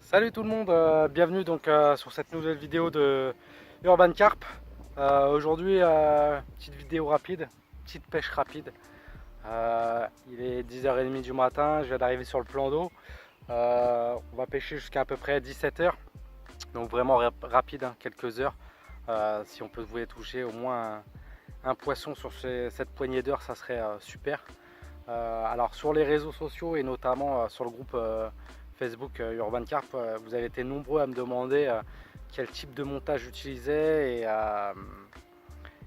Salut tout le monde, bienvenue sur cette nouvelle vidéo de Urban Carp. Aujourd'hui, petite vidéo rapide, petite pêche rapide. Il est 10h30 du matin, je viens d'arriver sur le plan d'eau. On va pêcher jusqu'à peu près 17h, donc vraiment rapide, hein, quelques heures. Si on peut vous les toucher au moins un poisson sur cette poignée d'heures, ça serait super. Alors sur les réseaux sociaux et notamment sur le groupe Facebook Urban Carp, vous avez été nombreux à me demander quel type de montage j'utilisais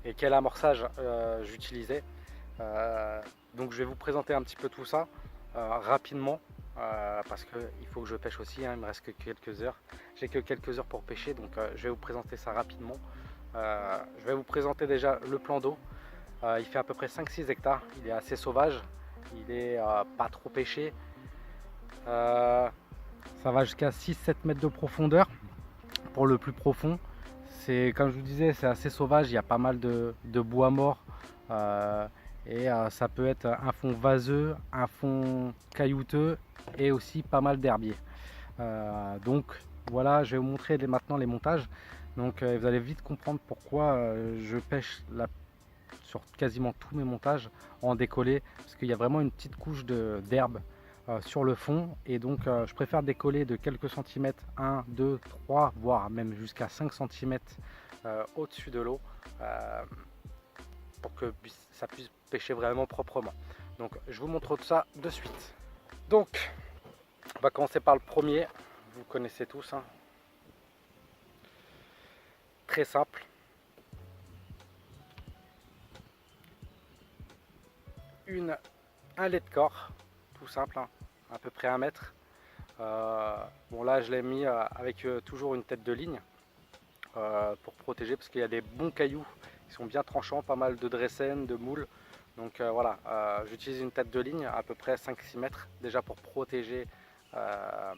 et quel amorçage j'utilisais. Donc je vais vous présenter un petit peu tout ça rapidement parce qu'il faut que je pêche aussi, hein, il me reste que quelques heures. J'ai que quelques heures pour pêcher, donc je vais vous présenter ça rapidement. Je vais vous présenter déjà le plan d'eau. Il fait à peu près 5-6 hectares, il est assez sauvage, il est pas trop pêché. Ça va jusqu'à 6-7 mètres de profondeur pour le plus profond. C'est, comme je vous disais, c'est assez sauvage, il y a pas mal de bois mort et ça peut être un fond vaseux, un fond caillouteux et aussi pas mal d'herbiers. Donc voilà, je vais vous montrer maintenant les montages. Donc vous allez vite comprendre pourquoi je pêche sur quasiment tous mes montages en décollé, parce qu'il y a vraiment une petite couche d'herbe sur le fond, et donc je préfère décoller de quelques centimètres, 1, 2, 3, voire même jusqu'à 5 centimètres au-dessus de l'eau, pour que ça puisse pêcher vraiment proprement. Donc je vous montre tout ça de suite. Donc on va commencer par le premier, vous connaissez tous, hein. Très simple. Un lait de corps, tout simple, hein, à peu près 1 mètre. Bon là je l'ai mis avec toujours une tête de ligne pour protéger, parce qu'il y a des bons cailloux qui sont bien tranchants, pas mal de dressen, de moules. Donc voilà, j'utilise une tête de ligne à peu près 5-6 mètres déjà euh,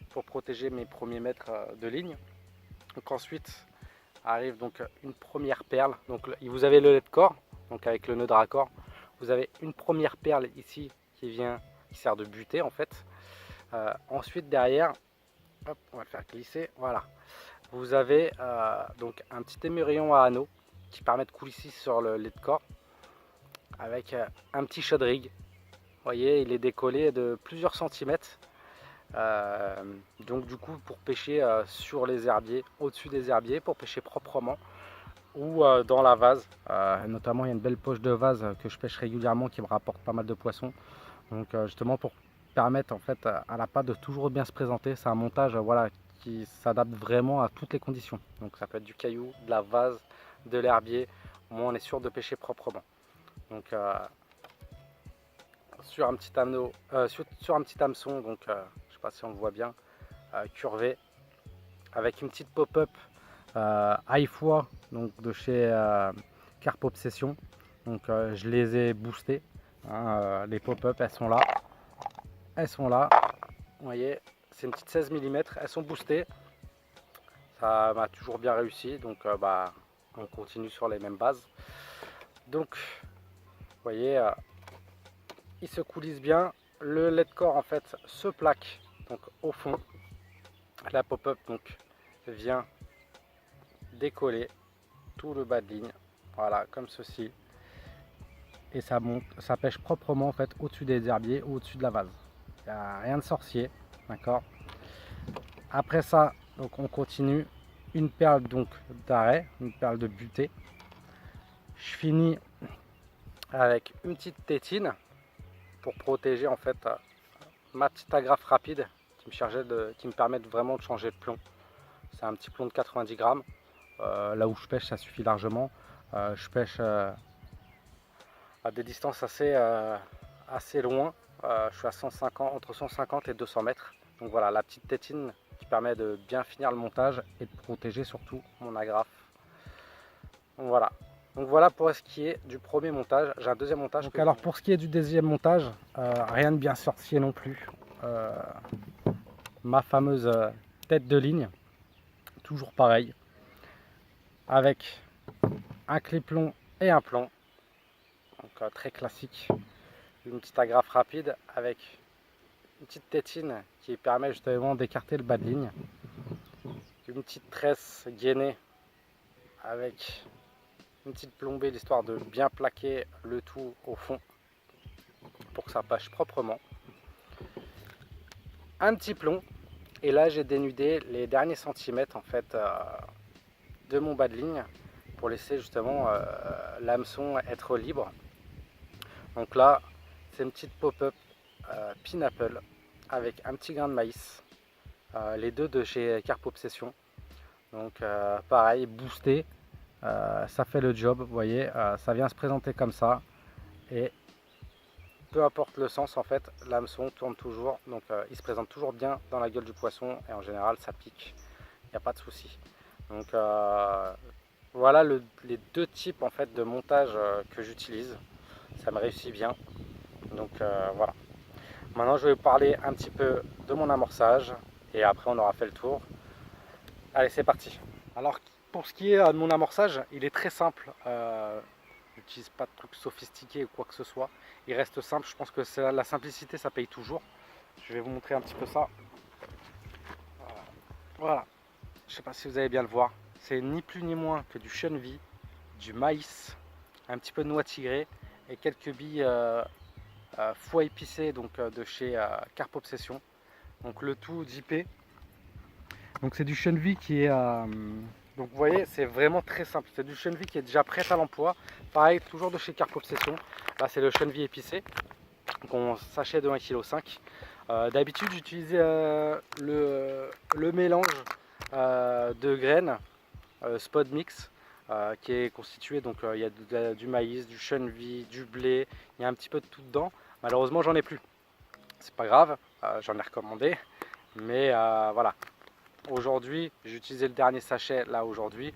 pour protéger mes premiers mètres de ligne. Donc ensuite arrive donc une première perle. Donc vous avez le lait de corps, donc avec le nœud de raccord. Vous avez une première perle ici qui sert de butée en fait. Ensuite derrière, hop, on va le faire glisser, voilà. Vous avez donc un petit émerillon à anneaux qui permet de coulisser sur le lait de corps avec un petit shot rig. Vous voyez, il est décollé de plusieurs centimètres. Donc du coup pour pêcher sur les herbiers, au-dessus des herbiers, pour pêcher proprement, ou dans la vase. Notamment il y a une belle poche de vase que je pêche régulièrement qui me rapporte pas mal de poissons. Donc justement pour permettre en fait à la pâte de toujours bien se présenter. C'est un montage voilà, qui s'adapte vraiment à toutes les conditions. Donc ça peut être du caillou, de la vase, de l'herbier. Au moins on est sûr de pêcher proprement. Donc sur un petit anneau, sur un petit hameçon, donc je sais pas si on le voit bien, curvé, avec une petite pop-up high fois, donc de chez Carp Obsession. Donc je les ai boostés, hein, les pop-up elles sont là, vous voyez, c'est une petite 16 mm, elles sont boostées, ça m'a toujours bien réussi, donc bah, on continue sur les mêmes bases. Donc vous voyez, il se coulisse bien, le lait de corps en fait se plaque donc au fond, la pop-up donc vient décoller tout le bas de ligne, voilà, comme ceci, et ça monte, ça pêche proprement en fait au-dessus des herbiers ou au-dessus de la vase. Il n'y a rien de sorcier, d'accord. Après ça, donc on continue, une perle donc d'arrêt, une perle de butée. Je finis avec une petite tétine pour protéger en fait ma petite agrafe rapide qui me permet vraiment de changer de plomb. C'est un petit plomb de 90 grammes. Là où je pêche, ça suffit largement. Je pêche à des distances assez loin. Je suis à 150, entre 150 et 200 mètres. Donc voilà, la petite tétine qui permet de bien finir le montage et de protéger surtout mon agrafe. Donc voilà pour ce qui est du premier montage. J'ai un deuxième montage. Donc alors pour ce qui est du deuxième montage, rien de bien sorcier non plus. Ma fameuse tête de ligne, toujours pareil, avec un clip-long et un plan. Donc très classique. Une petite agrafe rapide avec une petite tétine qui permet justement d'écarter le bas de ligne. Une petite tresse gainée avec une petite plombée, l'histoire de bien plaquer le tout au fond pour que ça pâche proprement. Un petit plomb, et là j'ai dénudé les derniers centimètres en fait de mon bas de ligne pour laisser justement l'hameçon être libre. Donc là c'est une petite pop-up pineapple avec un petit grain de maïs, les deux de chez Carp Obsession. Donc pareil, boosté, ça fait le job, vous voyez, ça vient se présenter comme ça, et peu importe le sens en fait, l'hameçon tourne toujours, donc il se présente toujours bien dans la gueule du poisson, et en général ça pique, il n'y a pas de souci. Donc voilà les deux types en fait de montage que j'utilise, ça me réussit bien. Donc voilà. Maintenant je vais vous parler un petit peu de mon amorçage, et après on aura fait le tour. Allez, c'est parti. Alors pour ce qui est de mon amorçage, il est très simple. J'utilise pas de trucs sophistiqués ou quoi que ce soit. Il reste simple. Je pense que la simplicité, ça paye toujours. Je vais vous montrer un petit peu ça. Voilà. Je sais pas si vous allez bien le voir. C'est ni plus ni moins que du chenvi, du maïs, un petit peu de noix tigrée et quelques billes foie épicé, donc de chez Carp Obsession. Donc le tout dippé. Donc c'est du chenvi qui est donc vous voyez, c'est vraiment très simple. C'est du chenvi qui est déjà prêt à l'emploi. Pareil, toujours de chez Carp Obsession. Là c'est le chenvi épicé, donc on sachet de 1,5 kg. D'habitude j'utilisais le mélange de graines Spot Mix, qui est constitué, donc il y a du maïs, du chenvi, du blé, il y a un petit peu de tout dedans. Malheureusement j'en ai plus. C'est pas grave, j'en ai recommandé. Mais voilà. Aujourd'hui, j'ai utilisé le dernier sachet là aujourd'hui,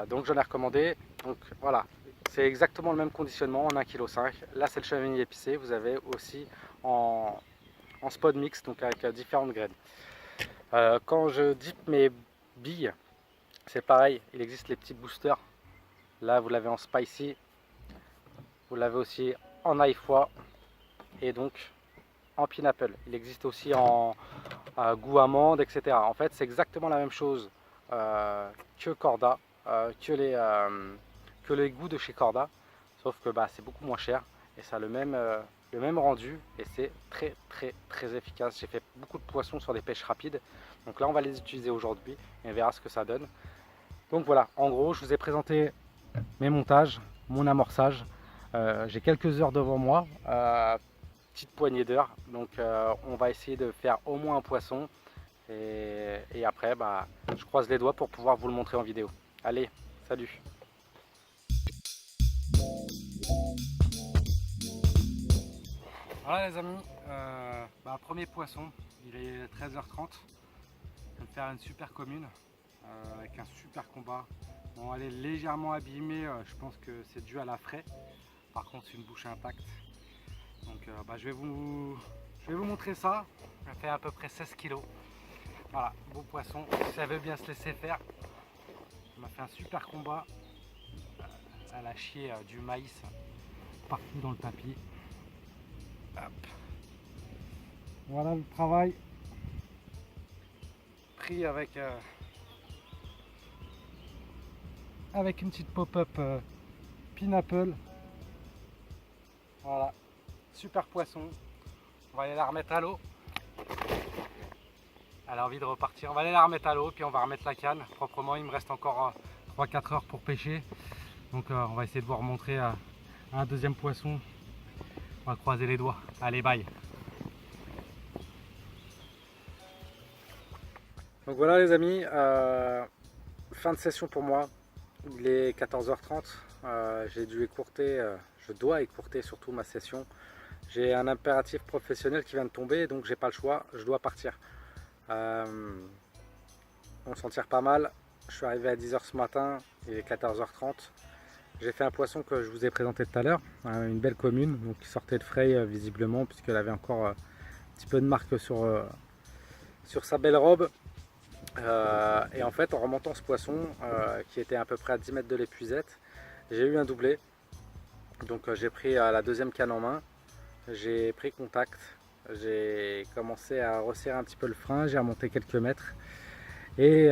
donc j'en ai recommandé. Donc voilà, c'est exactement le même conditionnement en 1,5 kg. Là c'est le chenvi épicé, vous avez aussi en spot mix, donc avec différentes graines. Quand je dip mes billes, c'est pareil, il existe les petits boosters. Là vous l'avez en spicy, vous l'avez aussi en ail foie et donc en pineapple. Il existe aussi en goût amande, etc. En fait, c'est exactement la même chose que Corda, que les goûts de chez Corda, sauf que c'est beaucoup moins cher et ça a le même rendu et c'est très efficace. J'ai fait beaucoup de poissons sur des pêches rapides, donc là on va les utiliser aujourd'hui et on verra ce que ça donne. Donc voilà, en gros, je vous ai présenté mes montages, mon amorçage. J'ai quelques heures devant moi. Petite poignée d'heures, donc on va essayer de faire au moins un poisson et après je croise les doigts pour pouvoir vous le montrer en vidéo. Allez, salut. Voilà les amis, premier poisson, il est 13h30. Je vais me faire une super commune avec un super combat. Bon, elle est légèrement abîmée, je pense que c'est dû à la fraie. Par contre c'est une bouche intacte. Donc je vais vous montrer ça. Ça fait à peu près 16 kg. Voilà, beau poisson. Ça veut bien se laisser faire. On m'a fait un super combat. Elle a chié du maïs partout dans le tapis. Hop. Voilà le travail. Pris avec une petite pop-up pineapple. Voilà. Super poisson, on va aller la remettre à l'eau. Elle a envie de repartir, on va aller la remettre à l'eau, puis on va remettre la canne proprement. Il me reste encore 3-4 heures pour pêcher, donc on va essayer de vous remontrer un deuxième poisson. On va croiser les doigts. Allez, bye. Donc voilà les amis, fin de session pour moi. Il est 14h30, j'ai dû écourter, je dois écourter surtout ma session. J'ai un impératif professionnel qui vient de tomber, donc j'ai pas le choix, je dois partir. On s'en tire pas mal. Je suis arrivé à 10h ce matin, il est 14h30. J'ai fait un poisson que je vous ai présenté tout à l'heure, une belle commune, donc qui sortait de frais visiblement, puisqu'elle avait encore un petit peu de marque sur sa belle robe. Et en fait, en remontant ce poisson, qui était à peu près à 10 mètres de l'épuisette, j'ai eu un doublé. Donc j'ai pris la deuxième canne en main. J'ai pris contact j'ai commencé à resserrer un petit peu le frein, j'ai remonté quelques mètres et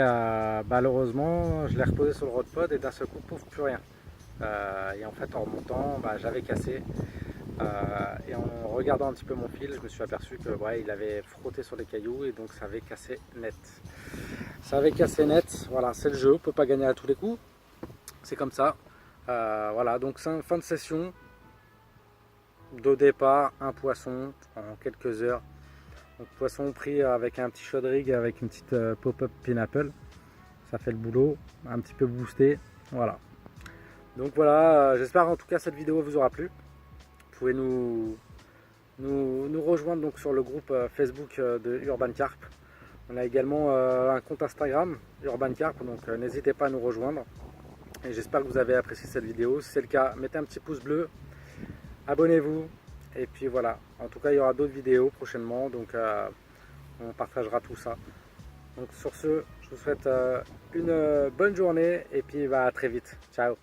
malheureusement je l'ai reposé sur le road pod et d'un seul coup pouf, plus rien. Et en fait en remontant j'avais cassé et en regardant un petit peu mon fil je me suis aperçu que il avait frotté sur les cailloux et donc ça avait cassé net. Ça avait cassé net, voilà, c'est le jeu, on peut pas gagner à tous les coups, c'est comme ça. Voilà, donc fin de session. De départ, un poisson en quelques heures. Donc poisson pris avec un petit shot rig avec une petite pop-up pineapple. Ça fait le boulot, un petit peu boosté. Voilà. Donc voilà, j'espère en tout cas cette vidéo vous aura plu. Vous pouvez nous rejoindre donc sur le groupe Facebook de Urban Carp. On a également un compte Instagram Urban Carp, donc n'hésitez pas à nous rejoindre. Et j'espère que vous avez apprécié cette vidéo. Si c'est le cas, mettez un petit pouce bleu. Abonnez-vous et puis voilà, en tout cas il y aura d'autres vidéos prochainement, donc on partagera tout ça. Donc sur ce, je vous souhaite une bonne journée et puis à très vite. Ciao.